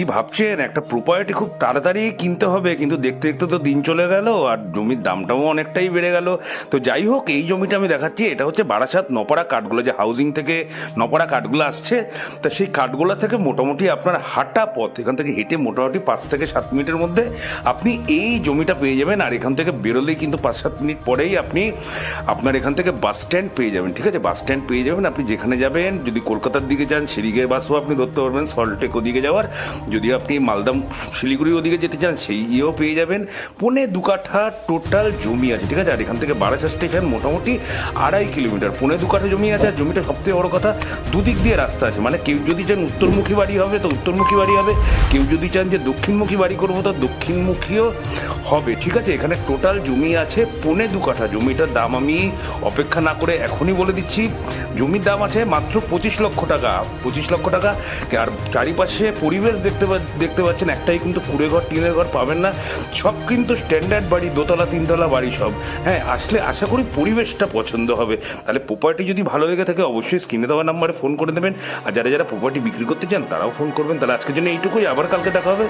কি ভাবছেন? একটা প্রপার্টি খুব তাড়াতাড়ি কিনতে হবে, কিন্তু দেখতে দেখতে তো দিন চলে গেল আর জমির দামটাও অনেকটাই বেড়ে গেল। তো যাই হোক, এই জমিটা আমি দেখাচ্ছি, এটা হচ্ছে বারাসাত নপাড়া কাঠগুলো, যে হাউজিং থেকে নপাড়া কাঠগুলো আসছে। তা সেই কাঠগুলো থেকে মোটামুটি আপনার হাঁটা পথ, এখান থেকে হেঁটে মোটামুটি 5 থেকে 7 মিনিটের মধ্যে আপনি এই জমিটা পেয়ে যাবেন। আর এখান থেকে বেরোলেই কিন্তু 5-7 মিনিট পরেই আপনি আপনার এখান থেকে বাস স্ট্যান্ড পেয়ে যাবেন। ঠিক আছে, বাস স্ট্যান্ড পেয়ে যাবেন। আপনি যেখানে যাবেন, যদি কলকাতার দিকে যান সেদিকের বাসও আপনি ধরতে পারবেন, সল্টটেক ওদিকে যাওয়ার। যদি আপনি মালদা শিলিগুড়ি ওদিকে যেতে চান সেই ইয়েও পেয়ে যাবেন। 1.25 কাঠা টোটাল জমি আছে। ঠিক আছে, আর এখান থেকে বারাসাত স্টেশন মোটামুটি 2.5 কিলোমিটার। 1.25 কাঠা জমি আছে। আর জমিটা সবথেকে বড় কথা, দুদিক দিয়ে রাস্তা আছে। মানে কেউ যদি চান উত্তরমুখী বাড়ি হবে তো উত্তরমুখী বাড়ি হবে, কেউ যদি চান যে দক্ষিণমুখী বাড়ি করবো তো দক্ষিণমুখীও হবে। ঠিক আছে, এখানে টোটাল জমি আছে 1.25 কাঠা। জমিটার দাম আমি অপেক্ষা না করে এখনই বলে দিচ্ছি, জমির দাম আছে মাত্র 25 লক্ষ টাকা। 25 লক্ষ টাকা। আর চারিপাশে পরিবেশ দেখতে পাচ্ছেন, একটাই কিন্তু কুড়ে ঘর টিনের ঘর পাবেন না, সব কিন্তু স্ট্যান্ডার্ড বাড়ি, 2তলা 3তলা বাড়ি সব। হ্যাঁ, আসলে আশা করি পরিবেশটা পছন্দ হবে। তাহলে প্রপার্টি যদি ভালো লেগে থাকে অবশ্যই স্ক্রিনে দেওয়া নাম্বারে ফোন করে দেবেন। আর যারা যারা প্রপার্টি বিক্রি করতে চান তারাও ফোন করবেন। তাহলে আজকের জন্য এইটুকুই, আবার কালকে দেখা হবে।